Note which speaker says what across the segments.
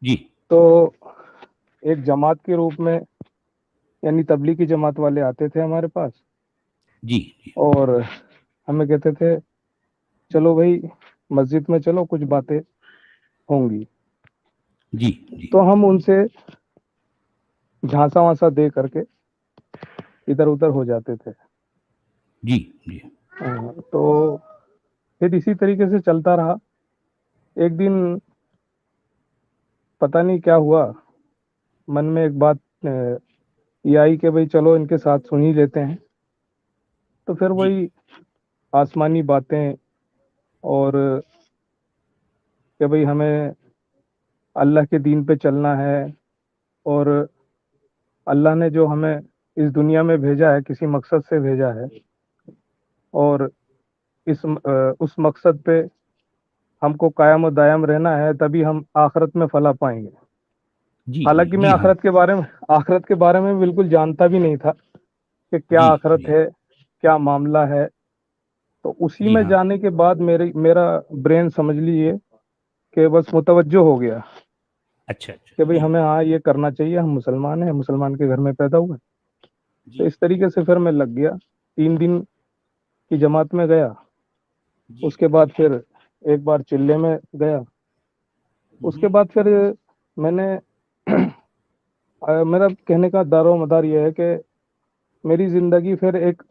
Speaker 1: جی
Speaker 2: تو ایک جماعت کے روپ میں یعنی تبلیغی جماعت والے آتے تھے ہمارے پاس،
Speaker 1: جی جی
Speaker 2: اور ہمیں کہتے تھے چلو بھائی مسجد میں چلو، کچھ باتیں ہوں گی۔
Speaker 1: جی جی
Speaker 2: تو ہم ان سے جھانسا وانسا دے کر کے ادھر ادھر ہو جاتے تھے۔
Speaker 1: جی جی
Speaker 2: تو پھر اسی طریقے سے چلتا رہا۔ ایک دن پتہ نہیں کیا ہوا، من میں ایک بات یہ آئی کہ بھائی چلو ان کے ساتھ سن ہی لیتے ہیں۔ تو پھر
Speaker 1: جی
Speaker 2: وہی آسمانی باتیں، اور کہ بھائی ہمیں اللہ کے دین پہ چلنا ہے، اور اللہ نے جو ہمیں اس دنیا میں بھیجا ہے کسی مقصد سے بھیجا ہے، اور اس مقصد پہ ہم کو قائم و دائم رہنا ہے، تبھی ہم آخرت میں فلاح پائیں گے۔
Speaker 1: جی جی
Speaker 2: حالانکہ میں
Speaker 1: جی ہاں
Speaker 2: آخرت کے بارے میں بالکل جانتا بھی نہیں تھا کہ کیا
Speaker 1: جی
Speaker 2: آخرت
Speaker 1: جی
Speaker 2: ہے، کیا معاملہ ہے۔ تو اسی
Speaker 1: جی
Speaker 2: میں
Speaker 1: ہاں
Speaker 2: جانے کے بعد میرا برین سمجھ لیجیے کہ بس متوجہ ہو گیا
Speaker 1: اچھا اچھا
Speaker 2: کہ بھئی
Speaker 1: جی
Speaker 2: ہمیں ہاں یہ کرنا چاہیے، ہم مسلمان ہیں، مسلمان کے گھر میں پیدا ہوئے۔ تو
Speaker 1: جی
Speaker 2: اس طریقے سے پھر میں لگ گیا، 3 دن کی جماعت میں گیا۔
Speaker 1: جی
Speaker 2: اس کے بعد پھر ایک بار چلے میں گیا۔ اس کے بعد پھر میں نے میرا کہنے کا دار و مدار یہ ہے کہ میری زندگی پھر ایک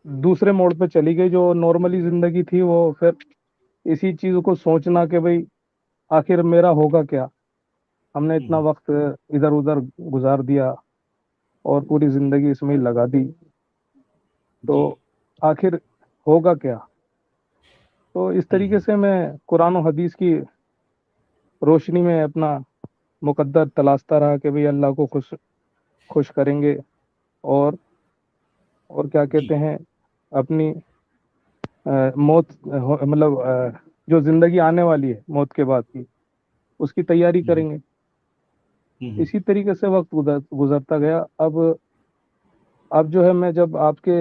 Speaker 2: دوسرے موڑ پہ چلی گئی۔ جو نارملی زندگی تھی وہ پھر اسی چیز کو سوچنا کہ بھئی آخر میرا ہوگا کیا، ہم نے اتنا وقت ادھر ادھر گزار دیا اور پوری زندگی اس میں ہی لگا دی، تو
Speaker 1: جی
Speaker 2: آخر ہوگا کیا۔ تو اس طریقے سے میں قرآن و حدیث کی روشنی میں اپنا مقدر تلاشتا رہا کہ بھئی اللہ کو خوش کریں گے، اور کیا
Speaker 1: جی
Speaker 2: کہتے ہیں اپنی موت مطلب جو زندگی آنے والی ہے موت کے بعد کی، اس کی تیاری کریں گے۔ اسی طریقے سے وقت گزرتا گیا۔ اب جو ہے میں جب آپ کے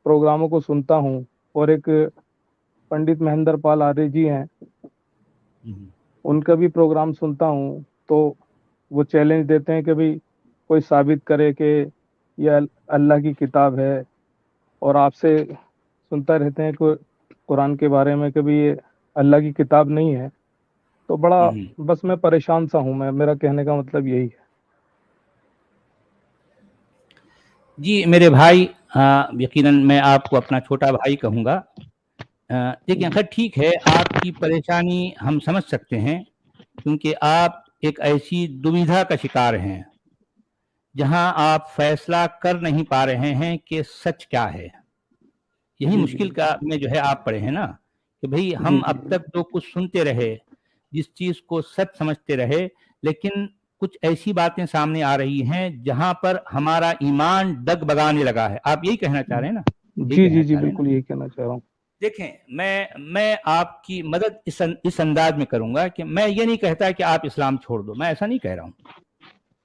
Speaker 2: پروگراموں کو سنتا ہوں، اور ایک پنڈت مہندر پال آرے جی ہیں، ان کا بھی پروگرام سنتا ہوں، تو وہ چیلنج دیتے ہیں کہ بھئی کوئی ثابت کرے کہ یہ اللہ کی کتاب ہے، اور آپ سے سنتا رہتے ہیں کہ قرآن کے بارے میں کہ بھئی یہ اللہ کی کتاب نہیں ہے۔ تو بڑا بس میں پریشان سا ہوں، میرا کہنے کا مطلب یہی ہے۔
Speaker 1: جی میرے بھائی، یقیناً میں آپ کو اپنا چھوٹا بھائی کہوں گا۔ دیکھیں خیر ٹھیک ہے، آپ کی پریشانی ہم سمجھ سکتے ہیں، کیونکہ آپ ایک ایسی دویدھا کا شکار ہیں جہاں آپ فیصلہ کر نہیں پا رہے ہیں کہ سچ کیا ہے۔ یہی
Speaker 2: جی جی
Speaker 1: مشکل کا میں جو ہے آپ پڑے ہیں نا، کہ بھئی
Speaker 2: جی
Speaker 1: ہم
Speaker 2: جی
Speaker 1: اب تک جو کچھ سنتے رہے، جس چیز کو سچ سمجھتے رہے، لیکن کچھ ایسی باتیں سامنے آ رہی ہیں جہاں پر ہمارا ایمان ڈگ بگانے لگا ہے۔ آپ یہی کہنا چاہ رہے ہیں نا؟ یہی
Speaker 2: جی
Speaker 1: کہنا
Speaker 2: جی جی
Speaker 1: چاہ رہے ہیں نا؟
Speaker 2: بالکل یہی کہنا چاہ رہا ہوں۔
Speaker 1: دیکھیں میں آپ کی مدد اس انداز میں کروں گا کہ میں یہ نہیں کہتا کہ آپ اسلام چھوڑ دو، میں ایسا نہیں کہہ رہا ہوں،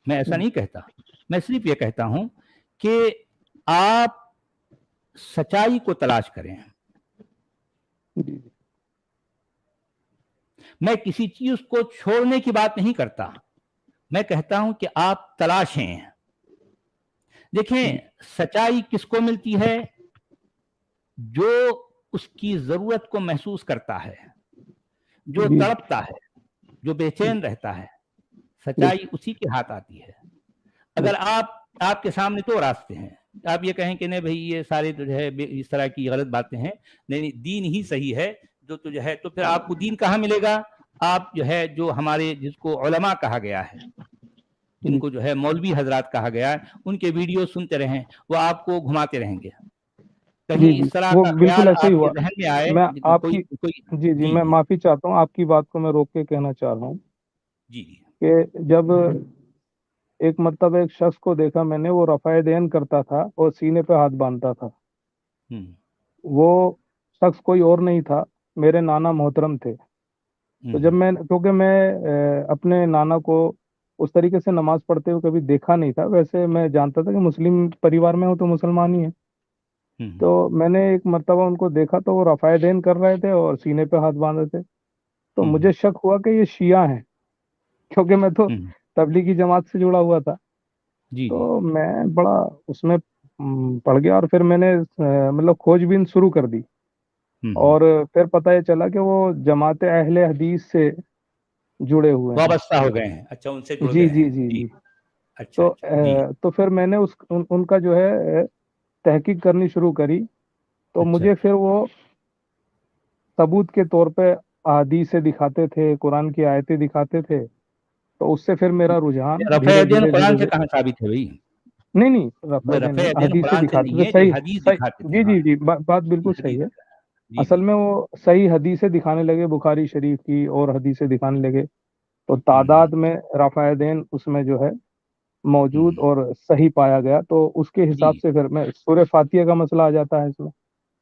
Speaker 1: میں ایسا نہیں کہتا۔ میں صرف یہ کہتا ہوں کہ آپ سچائی کو تلاش کریں۔
Speaker 2: جی
Speaker 1: میں کسی چیز کو چھوڑنے کی بات نہیں کرتا، میں کہتا ہوں کہ آپ تلاشیں۔ دیکھیں سچائی کس کو ملتی ہے؟ جو اس کی ضرورت کو محسوس کرتا ہے، جو
Speaker 2: جی
Speaker 1: تڑپتا ہے، جو بے چین رہتا ہے،
Speaker 2: بے
Speaker 1: سچائی
Speaker 2: شک
Speaker 1: اسی کے ہاتھ آتی ہے۔
Speaker 2: بے
Speaker 1: اگر
Speaker 2: شک
Speaker 1: آپ کے سامنے دو راستے ہیں، آپ یہ کہیں کہ نہیں بھائی یہ سارے جو ہے اس طرح کی غلط باتیں ہیں، نہیں دین ہی صحیح ہے، جو جو ہے تو پھر آپ کو دین کہاں ملے گا؟ آپ جو ہے جو ہمارے جس کو علماء کہا گیا ہے، جن
Speaker 2: جی
Speaker 1: کو جو ہے مولوی حضرات کہا گیا ہے، ان کے ویڈیو سنتے رہیں، وہ آپ کو گھماتے رہیں گے۔ کہیں
Speaker 2: جی جی
Speaker 1: اس طرح
Speaker 2: وہ
Speaker 1: کا
Speaker 2: بالکل
Speaker 1: خیال
Speaker 2: ایسا ہی
Speaker 1: آپ کے
Speaker 2: ہوا۔
Speaker 1: ذہن میں آئے
Speaker 2: میں آپ
Speaker 1: کوئی
Speaker 2: کی
Speaker 1: کوئی
Speaker 2: جی جی
Speaker 1: جی
Speaker 2: میں
Speaker 1: جی
Speaker 2: معافی چاہتا ہوں، آپ کی بات کو میں روک کے کہنا چاہ رہا ہوں
Speaker 1: جی جی
Speaker 2: کہ جب ایک مرتبہ ایک شخص کو دیکھا میں نے، وہ رفع دین کرتا تھا اور سینے پہ ہاتھ باندھتا تھا۔ وہ شخص کوئی اور نہیں تھا، میرے نانا محترم تھے۔ تو جب کیونکہ میں اپنے نانا کو اس طریقے سے نماز پڑھتے ہوئے کبھی دیکھا نہیں تھا، ویسے میں جانتا تھا کہ مسلم پریوار میں ہوں تو مسلمان ہی ہے۔ تو میں نے ایک مرتبہ ان کو دیکھا تو وہ رفع دین کر رہے تھے اور سینے پہ ہاتھ باندھے تھے۔ تو مجھے شک ہوا کہ یہ شیعہ ہیں، کیونکہ میں تو تبلیغی جماعت سے جڑا ہوا تھا،
Speaker 1: جی
Speaker 2: تو میں بڑا اس میں پڑ گیا، اور پھر میں نے مطلب کھوج بین شروع کر دی، اور پھر پتہ یہ چلا کہ وہ جماعت اہل حدیث سے جڑے ہوئے ہیں،
Speaker 1: وابستہ ہو گئے ہیں، اچھا ان سے جڑ
Speaker 2: جی
Speaker 1: گئے
Speaker 2: جی
Speaker 1: ہیں،
Speaker 2: جی
Speaker 1: جی
Speaker 2: جی۔
Speaker 1: اچھا اچھا جی
Speaker 2: تو پھر میں نے ان کا جو ہے تحقیق کرنی شروع کری، تو
Speaker 1: اچھا
Speaker 2: مجھے پھر وہ ثبوت کے طور پہ احادیث سے دکھاتے تھے، قرآن کی آیتیں دکھاتے تھے، تو اس سے پھر میرا رجحان
Speaker 1: رفع
Speaker 2: دھیرے
Speaker 1: دین
Speaker 2: دھیرے
Speaker 1: قرآن
Speaker 2: دھیرے
Speaker 1: سے کہاں ثابت ہے بھائی؟
Speaker 2: نہیں رفع دین
Speaker 1: رفع
Speaker 2: نہیں،
Speaker 1: دین
Speaker 2: حدیث سے
Speaker 1: قرآن سے
Speaker 2: دکھاتے
Speaker 1: نہیں
Speaker 2: تھے،
Speaker 1: ہے، جو
Speaker 2: صحیح
Speaker 1: حدیث
Speaker 2: صحیح،
Speaker 1: دکھاتے تھے،
Speaker 2: جی
Speaker 1: ہاں
Speaker 2: جی جی، بات بالکل
Speaker 1: حدیث
Speaker 2: صحیح ہے۔
Speaker 1: جی
Speaker 2: اصل
Speaker 1: جی
Speaker 2: میں وہ صحیح حدیثیں دکھانے لگے، بخاری شریف کی اور حدیثیں دکھانے لگے، تو تعداد میں رفع دین اس میں جو ہے موجود اور صحیح پایا گیا، تو اس کے
Speaker 1: جی
Speaker 2: حساب سے پھر میں سورہ فاتحہ کا مسئلہ آ جاتا ہے اس میں،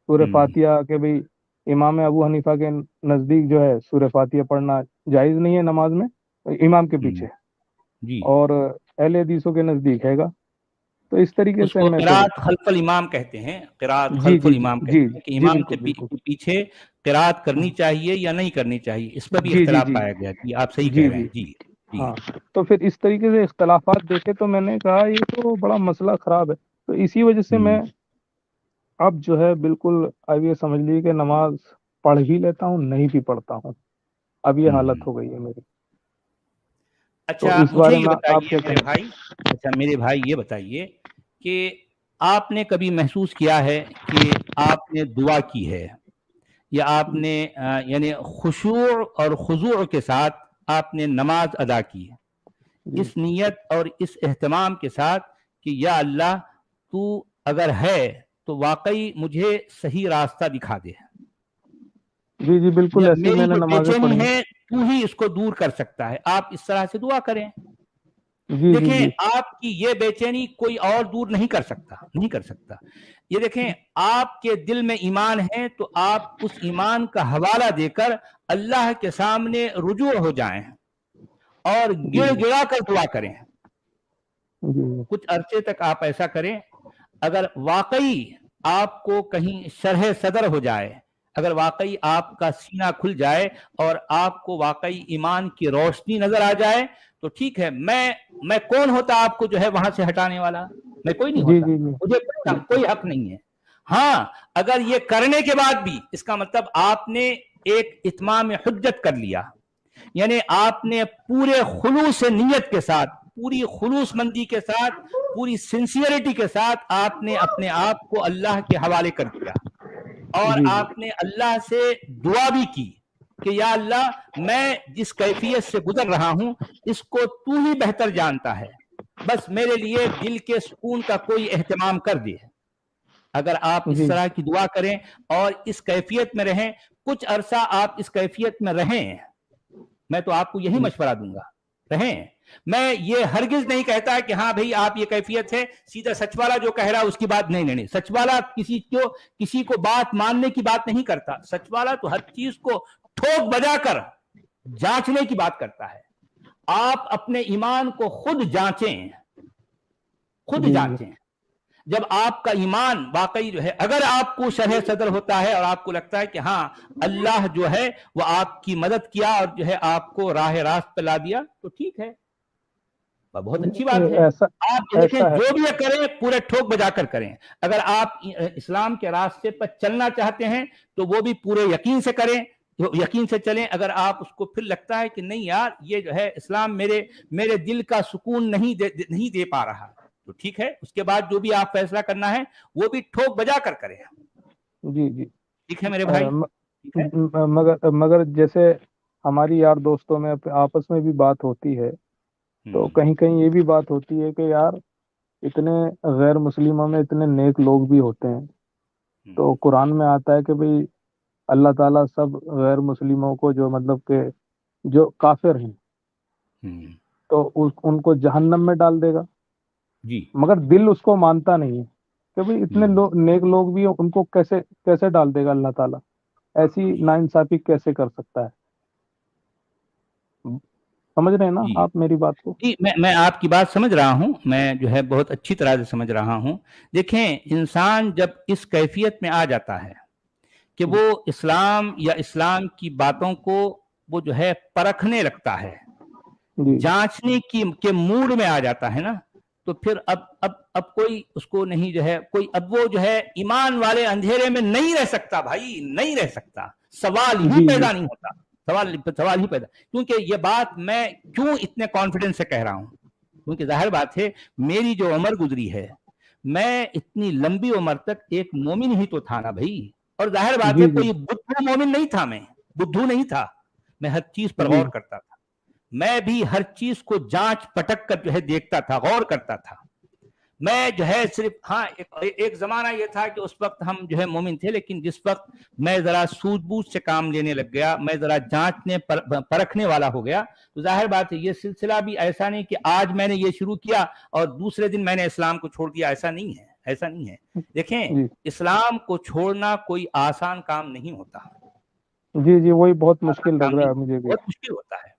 Speaker 2: سورہ فاتحہ کہ بھئی امام ابو حنیفہ کے نزدیک جو ہے سورہ فاتحہ پڑھنا جائز نہیں ہے نماز میں امام کے پیچھے،
Speaker 1: جی
Speaker 2: اور اہل حدیثوں کے نزدیک ہے گا، تو اس طریقے
Speaker 1: اس
Speaker 2: سے
Speaker 1: کو
Speaker 2: میں پھر
Speaker 1: قراءت خلف الامام کہتے ہیں، قراءت
Speaker 2: جی
Speaker 1: خلف
Speaker 2: جی جی
Speaker 1: الامام
Speaker 2: جی
Speaker 1: کہتے ہیں کہ
Speaker 2: جی
Speaker 1: امام کے
Speaker 2: بالکل بالکل،
Speaker 1: پیچھے قراءت کرنی
Speaker 2: ہاں،
Speaker 1: چاہیے یا نہیں کرنی چاہیے، اس پر بھی
Speaker 2: جی جی
Speaker 1: اختلاف
Speaker 2: جی
Speaker 1: پایا گیا، جی آپ صحیح کہہ
Speaker 2: جی
Speaker 1: رہے
Speaker 2: جی
Speaker 1: ہیں، جی جی
Speaker 2: ہاں، تو پھر اس طریقے سے اختلافات دیکھے تو میں نے کہا یہ تو بڑا مسئلہ خراب ہے، تو اسی وجہ سے میں اب جو ہے بالکل اب یہ سمجھ لیجیے کہ نماز پڑھ بھی لیتا ہوں، نہیں بھی پڑھتا ہوں، اب یہ حالت ہو گئی ہے میری۔ تو
Speaker 1: اچھا
Speaker 2: اس
Speaker 1: مجھے
Speaker 2: بارے
Speaker 1: یہ
Speaker 2: میں آپ
Speaker 1: بتائیے
Speaker 2: کیا
Speaker 1: میرے
Speaker 2: کہیں
Speaker 1: بھائی، اچھا میرے بھائی یہ بتائیے کہ آپ نے کبھی محسوس کیا ہے کہ آپ نے دعا کی ہے یا آپ نے یعنی خشوع اور خضوع کے ساتھ آپ نے نماز ادا کی ہے،
Speaker 2: جی
Speaker 1: اس نیت اور اس اہتمام کے ساتھ کہ یا اللہ تو اگر ہے تو واقعی مجھے صحیح راستہ دکھا دے،
Speaker 2: جی جی بالکل، ایسی
Speaker 1: میری
Speaker 2: میں نے
Speaker 1: جو بے
Speaker 2: نمازیں
Speaker 1: چینی
Speaker 2: پڑھی ہیں۔
Speaker 1: ہے تو ہی اس کو دور کر سکتا ہے، آپ اس طرح سے دعا کریں۔
Speaker 2: جی جی
Speaker 1: دیکھیں
Speaker 2: جی
Speaker 1: آپ کی یہ بے چینی کوئی اور دور نہیں کر سکتا۔ یہ دیکھیں آپ کے دل میں ایمان ہے تو آپ اس ایمان کا حوالہ دے کر اللہ کے سامنے رجوع ہو جائیں اور
Speaker 2: جی
Speaker 1: گڑ گڑا کر دعا کریں،
Speaker 2: جی
Speaker 1: کچھ عرصے تک آپ ایسا کریں، اگر واقعی آپ کو کہیں شرح صدر ہو جائے، اگر واقعی آپ کا سینہ کھل جائے اور آپ کو واقعی ایمان کی روشنی نظر آ جائے تو ٹھیک ہے، میں کون ہوتا آپ کو جو ہے وہاں سے ہٹانے والا؟ میں کوئی نہیں
Speaker 2: جی
Speaker 1: ہوتا،
Speaker 2: جی جی
Speaker 1: مجھے
Speaker 2: بالکل،
Speaker 1: کوئی حق نہیں ہے۔ ہاں اگر یہ کرنے کے بعد بھی اس کا مطلب آپ نے ایک اتمام حجت کر لیا، یعنی آپ نے پورے خلوص نیت کے ساتھ، پوری خلوص مندی کے ساتھ، پوری سنسیئرٹی کے ساتھ آپ نے اپنے آپ کو اللہ کے حوالے کر دیا اور
Speaker 2: جی جی
Speaker 1: آپ نے اللہ سے دعا بھی کی کہ یا اللہ میں جس کیفیت سے گزر رہا ہوں اس کو تو ہی بہتر جانتا ہے، بس میرے لیے دل کے سکون کا کوئی اہتمام کر دے۔ اگر آپ اس
Speaker 2: جی
Speaker 1: طرح کی دعا کریں اور اس کیفیت میں رہیں، کچھ عرصہ آپ اس کیفیت میں رہیں، میں تو آپ کو یہی مشورہ دوں گا، رہیں۔ میں یہ ہرگز نہیں کہتا کہ ہاں بھئی آپ یہ کیفیت ہے، سیدھا سچ والا جو کہہ رہا ہے اس کی بات نہیں، سچ والا کسی کو بات ماننے کی بات نہیں کرتا، سچ والا تو ہر چیز کو ٹھوک بجا کر جانچنے کی بات کرتا ہے۔ آپ اپنے ایمان کو خود جانچیں، خود
Speaker 2: جی
Speaker 1: جانچیں، جب آپ کا ایمان واقعی جو ہے، اگر آپ کو شرح صدر ہوتا ہے اور آپ کو لگتا ہے کہ ہاں اللہ جو ہے وہ آپ کی مدد کیا اور جو ہے آپ کو راہ راست پہ لا دیا تو ٹھیک ہے، بہت اچھی بات ہے۔
Speaker 2: ایسا
Speaker 1: آپ دیکھیں
Speaker 2: ایسا ہے،
Speaker 1: جو بھی کریں پورے ٹھوک بجا کر کریں، اگر آپ اسلام کے راستے پر چلنا چاہتے ہیں تو وہ بھی پورے یقین سے کریں، یقین سے چلیں۔ اگر آپ اس کو پھر لگتا ہے کہ نہیں یار یہ جو ہے اسلام میرے دل کا سکون نہیں دے پا رہا تو ٹھیک ہے، اس کے بعد جو بھی آپ فیصلہ کرنا ہے وہ بھی ٹھوک بجا کر کریں،
Speaker 2: جی جی،
Speaker 1: ٹھیک ہے میرے بھائی، ٹھیک ہے؟
Speaker 2: مگر جیسے ہماری یار دوستوں میں آپس میں بھی بات ہوتی ہے، تو کہیں کہیں یہ بھی بات ہوتی ہے کہ یار اتنے غیر مسلموں میں اتنے نیک لوگ بھی ہوتے ہیں، تو قرآن میں آتا ہے کہ بھئی اللہ تعالیٰ سب غیر مسلموں کو جو مطلب کہ جو کافر ہیں تو ان کو جہنم میں ڈال دے گا،
Speaker 1: جی
Speaker 2: مگر دل اس کو مانتا نہیں ہے کہ بھئی اتنے نیک لوگ بھی ہیں، ان کو کیسے ڈال دے گا اللہ تعالیٰ، ایسی ناانصافی کیسے کر سکتا ہے؟ سمجھ رہے ہیں نا
Speaker 1: جی
Speaker 2: آپ میری بات کو؟
Speaker 1: جی، میں آپ کی بات سمجھ رہا ہوں، میں جو ہے بہت اچھی طرح سے سمجھ رہا ہوں۔ دیکھیں انسان جب اس کیفیت میں آ جاتا ہے کہ وہ اسلام یا اسلام کی باتوں کو وہ جو ہے پرکھنے لگتا ہے जांचने के मूड में आ जाता है ना, तो फिर अब कोई उसको नहीं जो है, कोई अब वो जो है ईमान वाले अंधेरे में नहीं रह सकता भाई, नहीं रह सकता, सवाल ही पैदा नहीं होता, सवाल ही पैदा। क्योंकि ये बात मैं क्यों इतने कॉन्फिडेंस से कह रहा हूं, क्योंकि जाहिर बात है मेरी जो उम्र गुजरी है, मैं इतनी लंबी उम्र तक एक मोमिन ही तो था ना भाई, और जाहिर बात है कोई बुद्धू मोमिन नहीं था, मैं बुद्धू नहीं था, मैं हर चीज पर गौर करता था, मैं भी हर चीज को जांच पटक कर जो है देखता था, गौर करता था। मैं जो है सिर्फ हाँ एक जमाना ये था कि उस वक्त हम जो है मोमिन थे, लेकिन जिस वक्त मैं जरा सूझबूझ से काम लेने लग गया, मैं जरा जांचने परखने वाला हो गया, तो जाहिर बात है ये सिलसिला भी ऐसा नहीं कि आज मैंने ये शुरू किया और दूसरे दिन मैंने इस्लाम को छोड़ दिया, ऐसा नहीं है, ऐसा नहीं है। देखें, इस्लाम को छोड़ना कोई आसान काम नहीं होता।
Speaker 2: जी वही बहुत मुश्किल लग रहा है मुझे भी,
Speaker 1: बहुत मुश्किल होता है।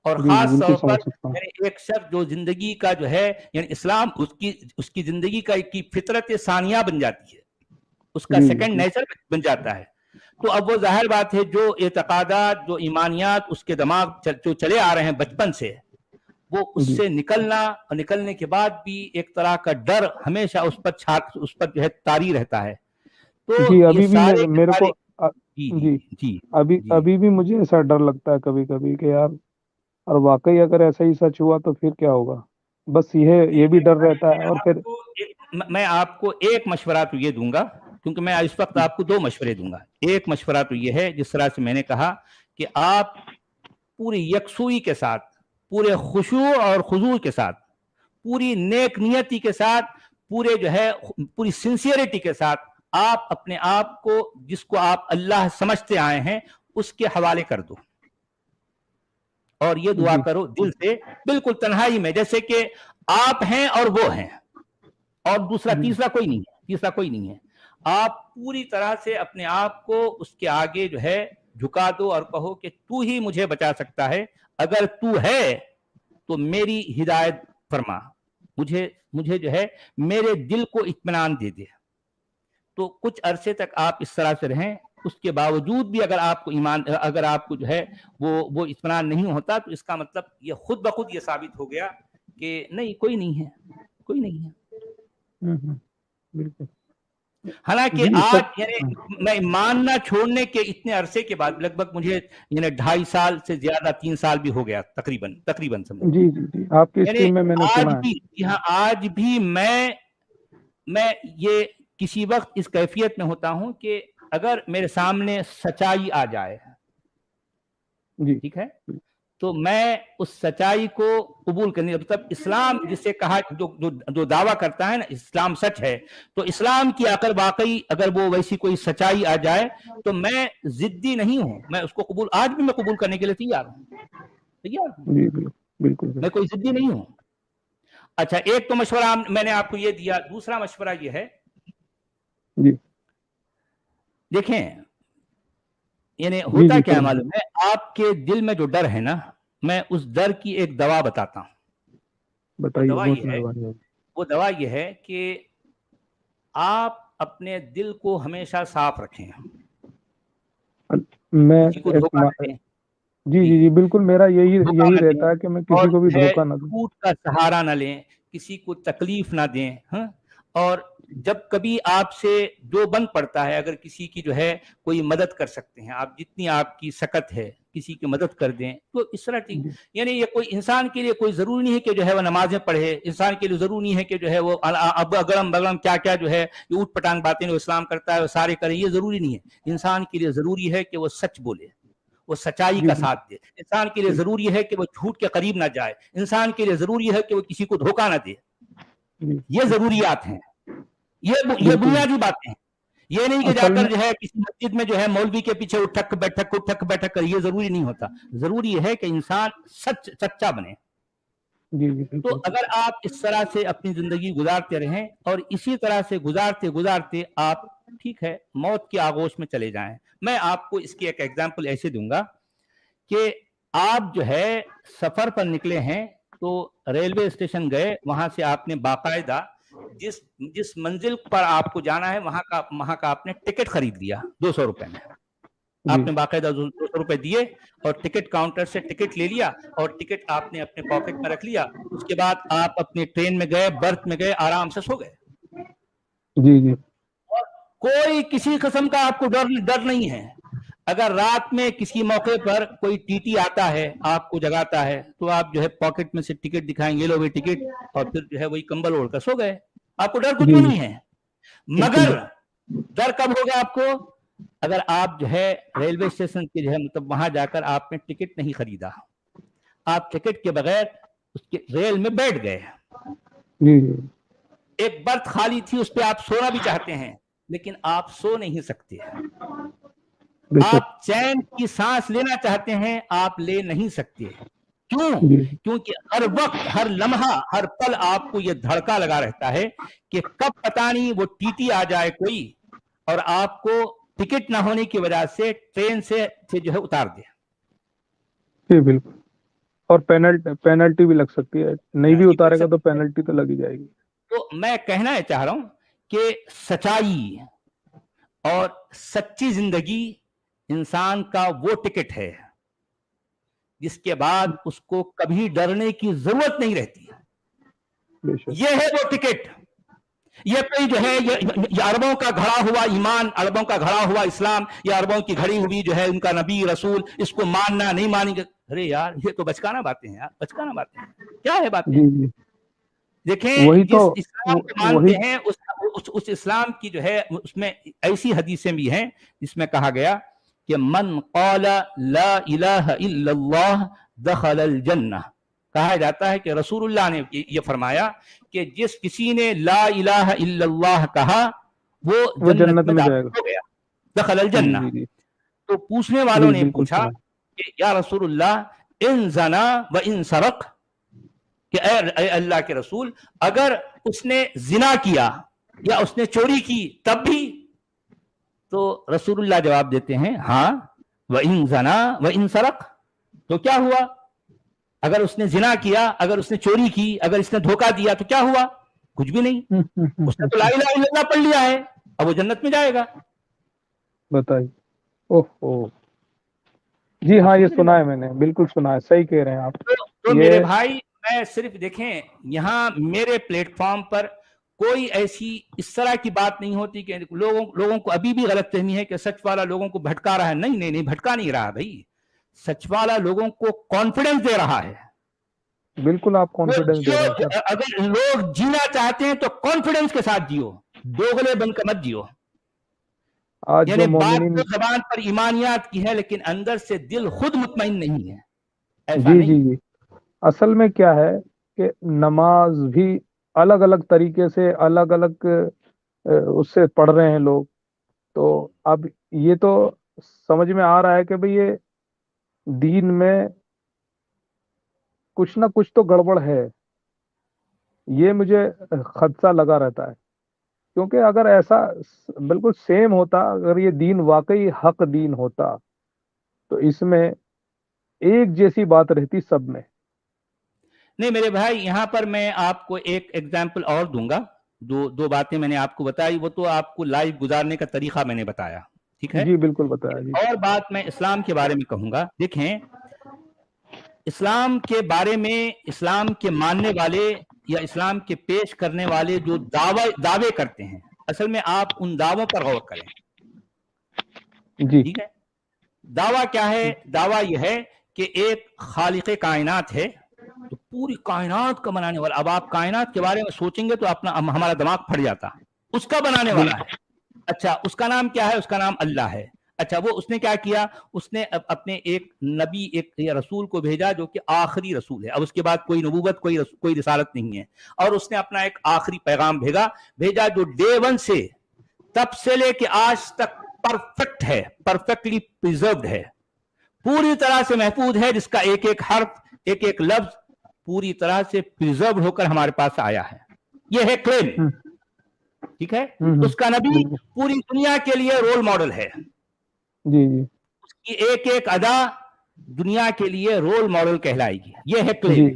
Speaker 1: और खास तौर पर एक शख्स जो जिंदगी का जो है यानी इस्लाम उसकी जिंदगी का की फितरत सानिया बन जाती है, उसका सेकंड नेचर बन जाता है। तो अब वो जाहिर बात है जो एतकादात, जो ईमानियात उसके दिमाग जो चले आ रहे हैं बचपन से, वो उससे निकलना, और निकलने के बाद भी एक तरह का डर हमेशा उस पर जो है तारी रहता है। तो
Speaker 2: जी अभी भी मेरे को
Speaker 1: जी
Speaker 2: अभी भी मुझे ऐसा डर लगता है कभी कभी कि यार, और वाकई अगर ऐसा ही सच हुआ तो फिर क्या होगा, बस ये भी डर रहता है। और फिर
Speaker 1: मैं आपको एक मशवरा तो ये दूंगा, क्योंकि मैं इस वक्त आपको दो मशवरे दूंगा। एक मशवरा तो ये है, जिस तरह से मैंने कहा कि आप पूरी यकसुई के साथ, पूरे खुशू और खुजू के साथ, पूरी नेक नियति के साथ, पूरे जो है पूरी सिंसियरिटी के साथ आप अपने आप को, जिसको आप अल्लाह समझते आए हैं, उसके हवाले कर दो, और ये दुआ करो दिल से, बिल्कुल तन्हाई में, जैसे कि आप हैं और वो हैं, और तीसरा कोई नहीं है, तीसरा कोई नहीं है। आप पूरी तरह से अपने आप को उसके आगे जो है झुका दो और कहो कि तू ही मुझे बचा सकता है, अगर तू है तो मेरी हिदायत फरमा, मुझे जो है मेरे दिल को इत्मीनान दे दे। तो कुछ अरसे तक आप इस तरह से रहें, उसके बावजूद भी अगर आपको जो है वो इत्मीनान नहीं होता, तो इसका मतलब ये खुद ब खुद ये साबित हो गया कि नहीं, कोई नहीं है, कोई नहीं है।
Speaker 2: बिल्कुल।
Speaker 1: हालांकि आज यानी मैं मानना छोड़ने के इतने अरसे के बाद, लगभग मुझे यानी 2.5 साल से ज्यादा, 3 साल भी हो गया तकरीबन समझो।
Speaker 2: जी आपकी स्ट्रीम में मैंने सुना है।
Speaker 1: आज भी मैं ये किसी वक्त इस कैफियत में होता हूं कि अगर मेरे सामने सच्चाई आ जाए, ठीक है, तो मैं उस सच्चाई को कबूल करने, मतलब इस्लाम जिसे कहा, जो दावा करता है ना इस्लाम सच है, तो इस्लाम की अगर वाकई अगर वो वैसी कोई सच्चाई आ जाए, तो मैं जिद्दी नहीं हूं, मैं उसको आज भी मैं कबूल करने के लिए तैयार हूं,
Speaker 2: बिल्कुल
Speaker 1: मैं कोई जिद्दी नहीं हूं। अच्छा, एक तो मशवरा मैंने आपको ये दिया, दूसरा मशवरा ये है, देखें, यानी होता क्या मालूम है, आपके दिल में जो डर है ना, मैं उस डर की एक दवा बताता हूं। बताइए। वो दवा ये है कि आप अपने दिल को हमेशा साफ रखें।
Speaker 2: मैं
Speaker 1: किसी को धोखा न दें।
Speaker 2: जी बिल्कुल, मेरा यही रहता है कि मैं किसी को भी धोखा ना दूं,
Speaker 1: झूठ का सहारा न लें, किसी को तकलीफ ना दें। हाँ, और जब कभी आपसे जो बन पड़ता है, अगर किसी की जो है कोई मदद कर सकते हैं आप, जितनी आपकी सकत है किसी की मदद कर दें, तो इस तरह ठीक। यानी ये कोई इंसान के लिए कोई जरूरी नहीं है कि जो है वो नमाजें पढ़े, इंसान के लिए जरूरी नहीं है कि जो है वो अब अगलम बगलम क्या जो है ये ऊट पटांग बातें वो इस्लाम करता है वो सारे करें, ये जरूरी नहीं है। इंसान के लिए जरूरी है कि वो सच बोले, वो सच्चाई का साथ दे। इंसान के लिए जरूरी है कि वो झूठ के करीब ना जाए। इंसान के लिए जरूरी है कि वो किसी को धोखा ना दे। ये जरूरियात हैं, ये बुनियादी बातें हैं। ये नहीं कि जाकर जो है किसी मस्जिद में जो है मौलवी के पीछे उठक बैठक कर, ये जरूरी नहीं होता। जरूरी है कि इंसान सच्चा बने। तो अगर आप इस तरह से अपनी जिंदगी गुजारते रहें और इसी तरह से गुजारते गुजारते आप, ठीक है, मौत के आगोश में चले जाएं। मैं आपको इसकी एक एग्जांपल ऐसे दूंगा कि आप जो है सफर पर निकले हैं, तो रेलवे स्टेशन गए, वहां से आपने बाकायदा जिस मंजिल पर आपको जाना है वहां का आपने टिकट खरीद लिया 200 रुपए में। आपने बाकायदा 200 रुपए दिए और टिकट काउंटर से टिकट ले लिया और टिकट आपने अपने पॉकेट में रख लिया, उसके बाद आप अपने ट्रेन में गए, बर्थ में गए, आराम से सो गए।
Speaker 2: जी जी।
Speaker 1: और कोई किसी किस्म का आपको डर नहीं है। अगर रात में किसी मौके पर कोई टीटी आता है, आपको जगाता है, तो आप जो है पॉकेट में से टिकट दिखाएंगे, लो भाई टिकट, और फिर जो है वही कंबल ओढ़कर सो गए, आपको डर कुछ भी नहीं है। मगर डर कब होगा आपको? अगर आप जो है रेलवे स्टेशन के जो है मतलब वहां जाकर आपने टिकट नहीं खरीदा, आप टिकट के बगैर उसके रेल में बैठ गए, एक बर्थ खाली थी, उस पर आप सोना भी चाहते हैं लेकिन आप सो नहीं सकते, आप चैन की सांस लेना चाहते हैं, आप ले नहीं सकते। क्यों? क्योंकि हर वक्त, हर लम्हा, हर पल आपको यह धड़का लगा रहता है कि कब पता नहीं वो टीटी आ जाए कोई और आपको टिकट ना होने की वजह से ट्रेन से जो है उतार दे।
Speaker 2: जी बिल्कुल, और पेनल्टी भी लग सकती है, नहीं भी उतारेगा तो पेनल्टी तो लगी जाएगी।
Speaker 1: तो मैं कहना चाह रहा हूं कि सच्चाई और सच्ची जिंदगी इंसान का वो टिकट है जिसके बाद उसको कभी डरने की जरूरत नहीं रहती। ये है वो टिकट। ये कोई जो है ये अरबों का घड़ा हुआ ईमान, अरबों का घड़ा हुआ इस्लाम, या अरबों की घड़ी हुई जो है उनका नबी रसूल, इसको मानना नहीं मानेंगे, अरे यार ये तो बचकाना बातें हैं यार, बचकाना बातें हैं। क्या है बातें? देखें, जिस इस्लाम को मानते हैं उस इस्लाम की जो है उसमें ऐसी हदीसें भी हैं जिसमें कहा गया कि मन क़ाला ला इलाहा इल्लल्लाह दखलल जन्नह, कहा जाता है कि रसूलुल्लाह ने ये फरमाया कि जिस किसी ने ला इलाहा इल्लल्लाह कहा वो जन्नत में दाखिल हो गया, दखलल जन्नह। तो पूछने वालों ने पूछा कि या रसूलुल्लाह इन ज़ना व इन सरक, कि अल्लाह के रसूल अगर उसने जिना किया या उसने चोरी की तब भी? तो रसूलुल्लाह जवाब देते हैं हाँ, व इन ज़ना व इन सरक, तो क्या हुआ? अगर उसने जिना किया, अगर उसने चोरी की, अगर इसने धोखा दिया तो क्या हुआ? कुछ भी नहीं, उसने तो ला इलाहा इल्लल्लाह पढ़ लिया है, अब वो जन्नत में जाएगा।
Speaker 2: बताइए। ओहो, जी हाँ, ये सुना है मैंने, बिल्कुल सुना है, सही कह रहे हैं आप।
Speaker 1: तो मेरे भाई, मैं सिर्फ देखें यहाँ मेरे प्लेटफॉर्म पर कोई ऐसी इस तरह की बात नहीं होती कि लोगों को अभी भी गलतफहमी है कि सच वाला लोगों को भटका रहा है। नहीं नहीं नहीं, भटका नहीं रहा भाई, सच वाला लोगों को कॉन्फिडेंस दे रहा है।
Speaker 2: बिल्कुल, आप कॉन्फिडेंस दे रहे हैं।
Speaker 1: अगर लोग जीना चाहते हैं तो कॉन्फिडेंस के साथ जियो, दोगले बनकर मत जियो।
Speaker 2: आज
Speaker 1: यानी
Speaker 2: जो
Speaker 1: बात तो जबान पर ईमानियात की है लेकिन अंदर से दिल खुद मुतमईन नहीं है, ऐसा
Speaker 2: जी
Speaker 1: नहीं।
Speaker 2: जी। असल में क्या है कि नमाज भी अलग अलग तरीके से, अलग अलग उससे पढ़ रहे हैं लोग। तो अब ये तो समझ में आ रहा है कि भाई ये दीन में कुछ ना कुछ तो गड़बड़ है। ये मुझे खदशा लगा रहता है, क्योंकि अगर ऐसा बिल्कुल सेम होता, अगर ये दीन वाकई हक दीन होता तो इसमें एक जैसी बात रहती सब में।
Speaker 1: नहीं मेरे भाई, यहां पर मैं आपको एक एग्जाम्पल और दूंगा। दो बातें मैंने आपको बताई, वो तो आपको लाइव गुजारने का तरीका मैंने बताया, ठीक है
Speaker 2: जी बिल्कुल बताया जी।
Speaker 1: और बात मैं इस्लाम के बारे में कहूंगा। देखें, इस्लाम के बारे में इस्लाम के मानने वाले या इस्लाम के पेश करने वाले जो दावे करते हैं, असल में आप उन दावों पर गौर करें
Speaker 2: जी।
Speaker 1: ठीक है। दावा क्या है? दावा यह है कि एक खालिक कायनात है, तो पूरी कायनात का बनाने वाला। अब आप कायनात के बारे में सोचेंगे तो हमारा दिमाग फट जाता, उसका बनाने वाला है। अच्छा, उसका नाम क्या है? उसका नाम अल्लाह है। अच्छा, वो उसने क्या किया? उसने अपने एक नबी, एक रसूल को भेजा जो कि आखिरी रसूल है। अब उसके बाद कोई नबूवत, कोई रिसालत नहीं है, और उसने अपना एक आखिरी पैगाम भेजा जो डे वन से तब से लेके आज तक परफेक्ट है, परफेक्टली प्रिजर्व्ड है, पूरी तरह से महफूज है, जिसका एक एक हर्फ, एक एक लफ्ज पूरी तरह से प्रिजर्व होकर हमारे पास आया है। यह है क्लेम, ठीक है। उसका नबी पूरी दुनिया के लिए रोल मॉडल है।
Speaker 2: जी जी।
Speaker 1: उसकी एक एक अदा दुनिया के लिए रोल मॉडल कहलाएगी। यह है क्लेम।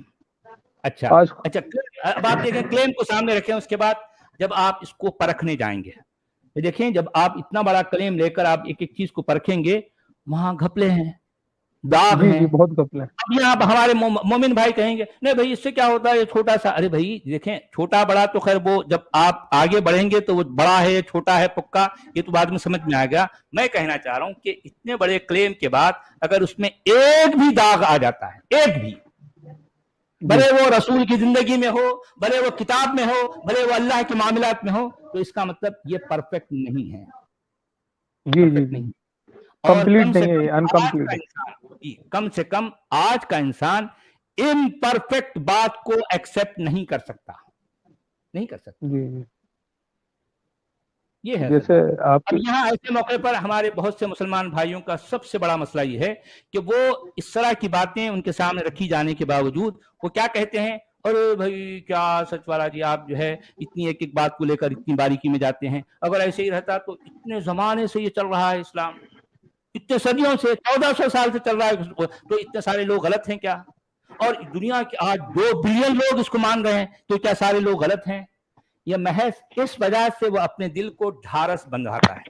Speaker 1: अच्छा, अब आप देखें, क्लेम को सामने रखें, उसके बाद जब आप इसको परखने जाएंगे, देखें, जब आप इतना बड़ा क्लेम लेकर आप एक एक चीज को परखेंगे, वहां घपले हैं, दाग
Speaker 2: जी
Speaker 1: हैं।
Speaker 2: जी, बहुत घपले हैं।
Speaker 1: अब यहाँ हमारे मोमिन भाई कहेंगे नहीं भाई इससे क्या होता है, ये छोटा सा। अरे भाई देखें, छोटा बड़ा तो खैर वो जब आप आगे बढ़ेंगे तो वो बड़ा है छोटा है पुक्का, ये तो बाद में समझ में आ गया। मैं कहना चाह रहा हूं कि इतने बड़े क्लेम के बाद अगर उसमें एक भी दाग आ जाता है, एक भी, भले वो रसूल की जिंदगी में हो, भले वो किताब में हो, भले वो अल्लाह के मामलात में हो, तो इसका मतलब ये परफेक्ट नहीं है।
Speaker 2: जी जी
Speaker 1: नहीं।
Speaker 2: और
Speaker 1: और
Speaker 2: कंप्लीट नहीं है, अनकम्प्लीट है।
Speaker 1: कम से कम आज का इंसान इम्परफेक्ट बात को एक्सेप्ट नहीं कर सकता, नहीं कर सकता।
Speaker 2: जी जी,
Speaker 1: ये है
Speaker 2: जैसे आपकी।
Speaker 1: अब यहाँ ऐसे मौके पर हमारे बहुत से मुसलमान भाइयों का सबसे बड़ा मसला ये है कि वो इस तरह की बातें उनके सामने रखी जाने के बावजूद वो क्या कहते हैं, अरे भाई क्या सचवाला जी आप जो है इतनी एक एक बात को लेकर इतनी बारीकी में जाते हैं, अगर ऐसे ही रहता तो इतने जमाने से ये चल रहा है इस्लाम, इतने सदियों से 1400 साल से चल रहा है, तो इतने सारे लोग गलत हैं क्या? और दुनिया के आज 2 बिलियन लोग इसको मान रहे हैं, तो क्या सारे लोग गलत हैं? यह महज इस वजह से वो अपने दिल को ढारस बंधाता है,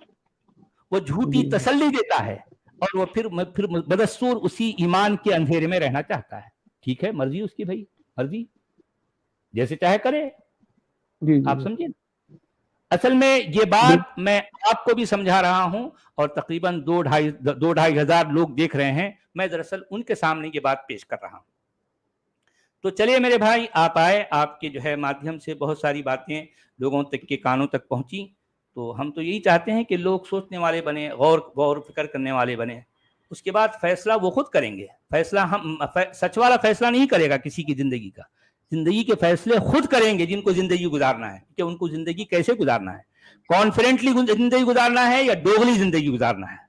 Speaker 1: वो झूठी तसल्ली देता है और वो फिर बदस्तूर उसी ईमान के अंधेरे में रहना चाहता है। ठीक है, मर्जी उसकी भाई, मर्जी जैसे चाहे करे। आप समझिए, असल में ये बात मैं आपको भी समझा रहा हूं और तकरीबन 2-2.5 हजार लोग देख रहे हैं, मैं दरअसल उनके सामने ये बात पेश कर रहा हूं। तो चलिए मेरे भाई, आप आए, आपके जो है माध्यम से बहुत सारी बातें लोगों तक के कानों तक पहुंची। तो हम तो यही चाहते हैं कि लोग सोचने वाले बने, गौर फिक्र करने वाले बने, उसके बाद फैसला वो खुद करेंगे। फैसला हम सच वाला फैसला नहीं करेगा किसी की जिंदगी का, जिंदगी के फैसले खुद करेंगे जिनको जिंदगी गुजारना है, कि उनको जिंदगी कैसे गुजारना है, कॉन्फिडेंटली जिंदगी गुजारना है या दोगली जिंदगी गुजारना है।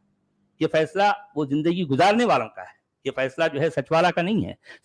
Speaker 1: ये फैसला वो जिंदगी गुजारने वालों का है, ये फैसला जो है सच वाला का नहीं है।